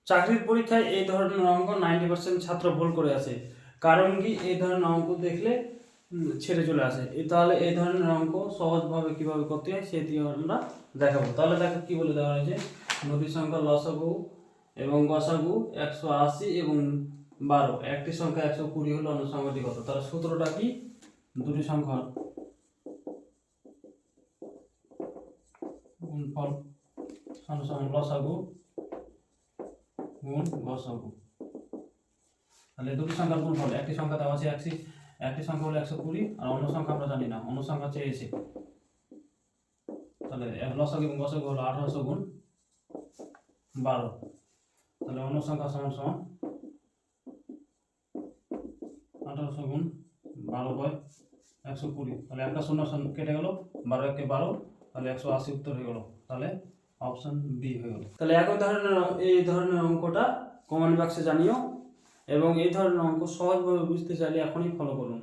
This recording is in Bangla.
চাকরির পরীক্ষায় এই ধরনের অঙ্ক 90% ছাত্র ভুল করে আছে। কারণ কি? এই ধরনের অঙ্ক দেখলে ছেড়ে চলে আসে। তাহলে এই ধরনের অঙ্ক সহজভাবে কিভাবে করতে হয় সেটি আমরা দেখাবো। তাহলে দেখো কি বলে দেওয়া হয়েছে, দুটি সংখ্যা লসাগু এবং গসাগু 180 এবং 12, একটি সংখ্যা 120 হলো অন্য সংখ্যাটি কত? তাহলে সূত্রটা কি? দুটি সংখ্যা গুণফল সমান লসাগু গুণ গসাগু। তাহলে দুটি সংখ্যার গুণফল, একটি সংখ্যা দেওয়া আছে একটি সংখ্যা হলো 120 আর অন্য সংখ্যা আমরা জানি না, অন্য সংখ্যা চেয়েছে। তাহলে লসাগু এবং গসাগু হলো 1800 গুণ 12। তাহলে অন্য সংখ্যা সমান সমান 1800 গুণ 12/120। তাহলে একটা শূন্য কেটে গেল, 12 একে 12, তাহলে 180 উত্তর হয়ে গেল। তাহলে অপশন বি হয়ে গেল। তাহলে এই ধরনের অঙ্কটা কমেন্ট বক্সে জানিও, এবং এই ধরনের অঙ্ক সহজভাবে বুঝতে চাইলে এখনই ফলো করুন।